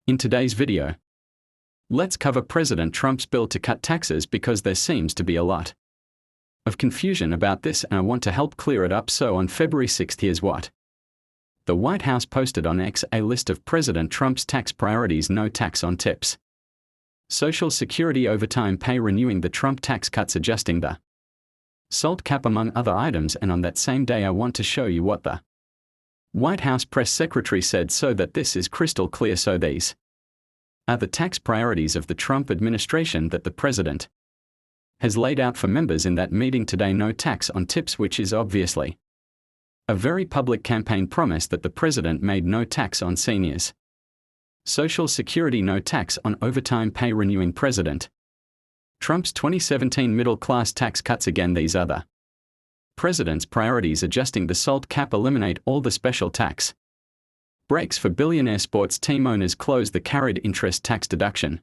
In today's video, let's cover President Trump's bill to cut taxes because there seems to be a lot of confusion about this and I want to help clear it up. So on February 6th, here's what the White House posted on X: a list of President Trump's tax priorities. No tax on tips, Social Security, overtime pay, renewing the Trump tax cuts, adjusting the SALT cap, among other items. And on that same day, I want to show you what the White House press secretary said so that this is crystal clear. So these are the tax priorities of the Trump administration that the president has laid out for members in that meeting today. No tax on tips, which is obviously a very public campaign promise that the president made. No tax on seniors' Social Security. No tax on overtime pay, renewing President Trump's 2017 middle-class tax cuts. Again, these are the president's priorities: adjusting the SALT cap, eliminate all the special tax breaks for billionaire sports team owners, close the carried interest tax deduction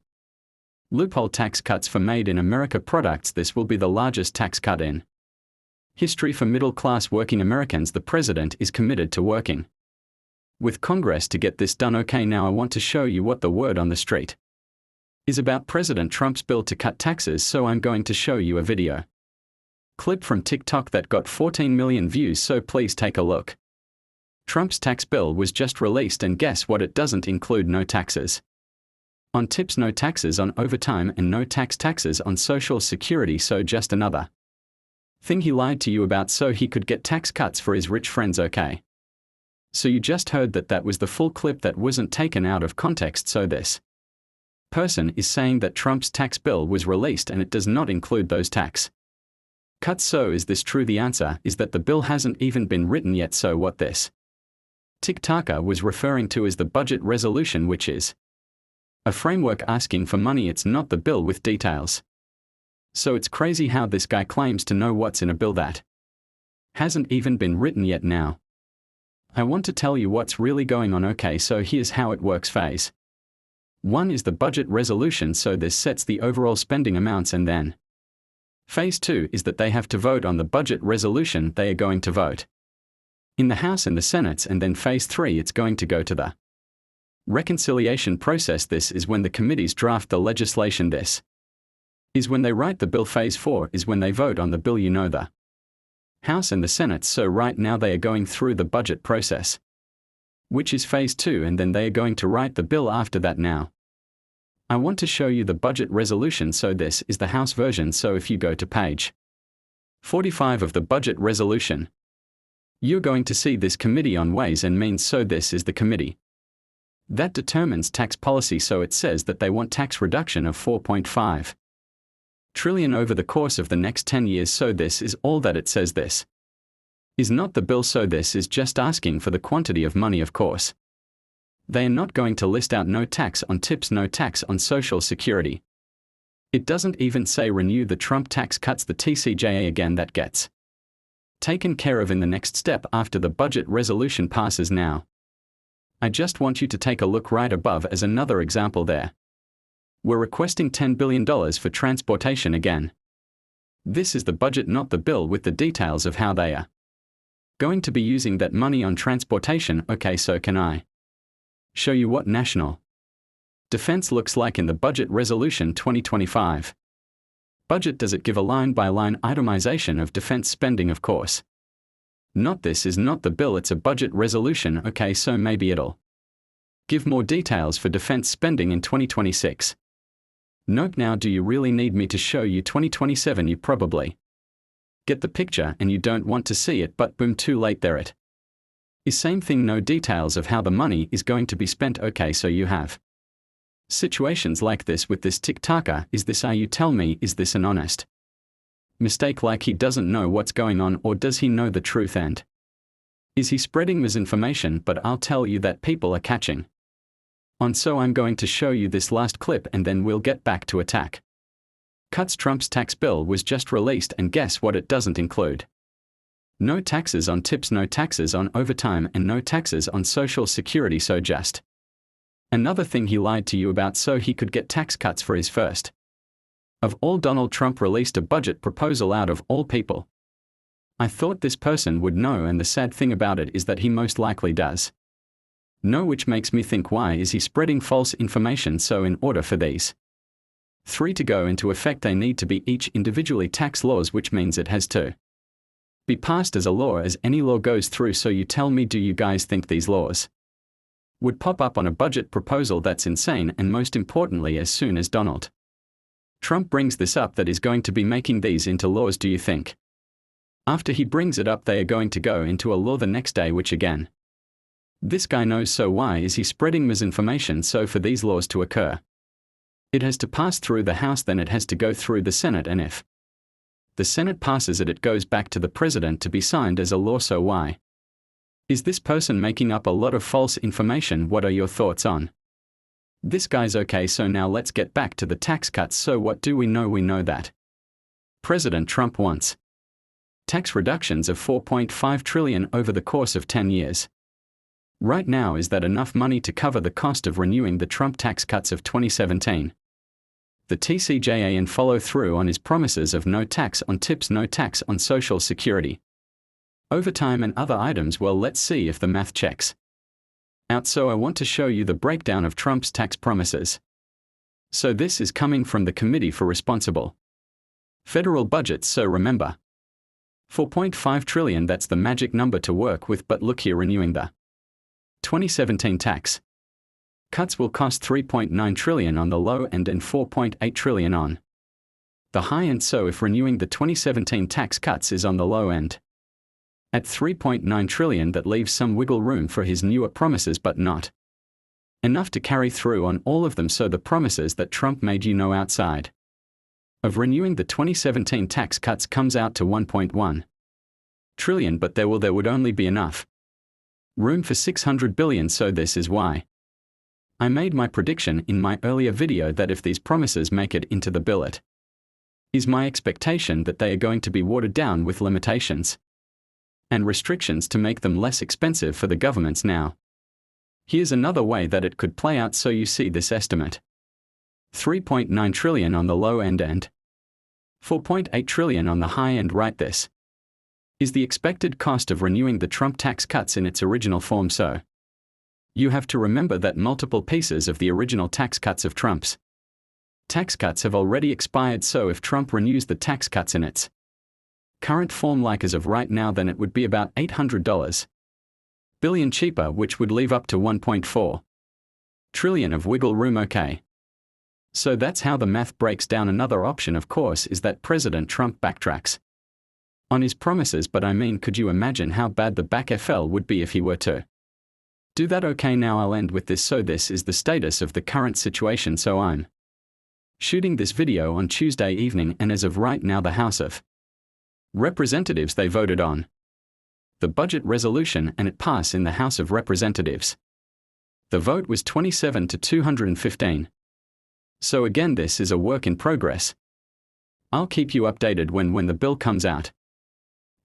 loophole, tax cuts for Made in America products. This will be the largest tax cut in history for middle-class working Americans. The president is committed to working with Congress to get this done. Okay, now I want to show you what the word on the street is about President Trump's bill to cut taxes. So I'm going to show you a video clip from TikTok that got 14 million views, so please take a look. Trump's tax bill was just released, and guess what? It doesn't include no taxes on tips, no taxes on overtime, and no taxes on Social Security. So just another thing he lied to you about so he could get tax cuts for his rich friends. Okay, so you just heard that was the full clip that wasn't taken out of context. So this person is saying that Trump's tax bill was released and it does not include those tax cuts. So is this true? The answer is that the bill hasn't even been written yet. So what this TikToker was referring to is the budget resolution, which is a framework asking for money. It's not the bill with details. So it's crazy how this guy claims to know what's in a bill that hasn't even been written yet. Now, I want to tell you what's really going on. Okay, so here's how it works. Phase 1 is the budget resolution, so this sets the overall spending amounts, and then Phase 2 is that they have to vote on the budget resolution. They are going to vote in the House and the Senate, and then Phase 3, it's going to go to the reconciliation process. This is when the committees draft the legislation. This is when they write the bill. Phase 4 is when they vote on the bill. You know, the House and the Senate. So right now they are going through the budget process, which is Phase 2, and then they are going to write the bill after that. Now, I want to show you the budget resolution. So this is the House version. So if you go to page 45 of the budget resolution, you're going to see this Committee on Ways and Means. So this is the committee that determines tax policy. So it says that they want tax reduction of $4.5 trillion over the course of the next 10 years. So this is all that it says. This is not the bill. So this is just asking for the quantity of money. Of course, they are not going to list out no tax on tips, no tax on Social Security. It doesn't even say renew the Trump tax cuts, the TCJA. Again, that gets taken care of in the next step after the budget resolution passes. Now, I just want you to take a look right above as another example there. We're requesting $10 billion for transportation. Again, this is the budget, not the bill, with the details of how they are going to be using that money on transportation. Okay, so can I show you what national defense looks like in the budget resolution 2025 budget? Does it give a line-by-line itemization of defense spending? Of course not. This is not the bill, it's a budget resolution. Okay, so maybe it'll give more details for defense spending in 2026. Nope. Now, do you really need me to show you 2027? You probably get the picture and you don't want to see it, but boom, too late. There it is. Same thing, no details of how the money is going to be spent. Okay, so you have situations like this with this TikToker. Is this, you tell me, is this an honest mistake, like he doesn't know what's going on, or does he know the truth and is he spreading misinformation? But I'll tell you that people are catching on. So I'm going to show you this last clip and then we'll get back to attack cuts. Trump's tax bill was just released, and guess what? It doesn't include no taxes on tips, no taxes on overtime, and no taxes on Social Security. So just another thing he lied to you about so he could get tax cuts for his first of all. Donald Trump released a budget proposal out of all people. I thought this person would know, and the sad thing about it is that he most likely does. No, which makes me think, why is he spreading false information? So in order for these 3 to go into effect, they need to be each individually tax laws, which means it has to be passed as a law as any law goes through. So you tell me, do you guys think these laws would pop up on a budget proposal? That's insane. And most importantly, as soon as Donald Trump brings this up, that is going to be making these into laws, do you think after he brings it up they are going to go into a law the next day? Which again, this guy knows. So why is he spreading misinformation? So for these laws to occur, it has to pass through the House, then it has to go through the Senate, and if the Senate passes it, it goes back to the president to be signed as a law. So why is this person making up a lot of false information? What are your thoughts on this, guys? Okay, so now let's get back to the tax cuts. So what do we know? We know that President Trump wants tax reductions of $4.5 trillion over the course of 10 years. Right now, is that enough money to cover the cost of renewing the Trump tax cuts of 2017? The TCJA and follow through on his promises of no tax on tips, no tax on Social Security, overtime and other items? Well, let's see if the math checks out. So I want to show you the breakdown of Trump's tax promises. So this is coming from the Committee for Responsible Federal Budgets. So remember, $4.5 trillion, that's the magic number to work with. But look here, renewing the 2017 tax cuts will cost $3.9 trillion on the low end and $4.8 trillion on the high end. So if renewing the 2017 tax cuts is on the low end at $3.9 trillion, that leaves some wiggle room for his newer promises, but not enough to carry through on all of them. So the promises that Trump made, outside of renewing the 2017 tax cuts, comes out to $1.1 trillion, but there would only be enough room for $600 billion. So this is why I made my prediction in my earlier video that if these promises make it into the bill, it is my expectation that they are going to be watered down with limitations and restrictions to make them less expensive for the governments. Now, here's another way that it could play out. So you see this estimate, $3.9 trillion on the low end and $4.8 trillion on the high end. Right, this is the expected cost of renewing the Trump tax cuts in its original form. So you have to remember that multiple pieces of the original tax cuts of Trump's tax cuts have already expired. So if Trump renews the tax cuts in its current form, like as of right now, then it would be about $800 billion cheaper, which would leave up to $1.4 trillion of wiggle room. Okay, so that's how the math breaks down. Another option, of course, is that President Trump backtracks on his promises, but I mean, could you imagine how bad the backfl would be if he were to do that? Okay, now I'll end with this. So this is the status of the current situation. So I'm shooting this video on Tuesday evening, and as of right now, the House of Representatives, they voted on the budget resolution and it passed in the House of Representatives. The vote was 27 to 215. So again, this is a work in progress. I'll keep you updated when the bill comes out.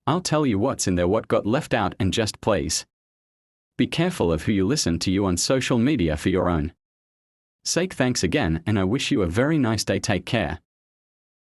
I'll tell you what's in there, what got left out, and just please be careful of who you listen to on social media for your own sake. Thanks again, and I wish you a very nice day. Take care.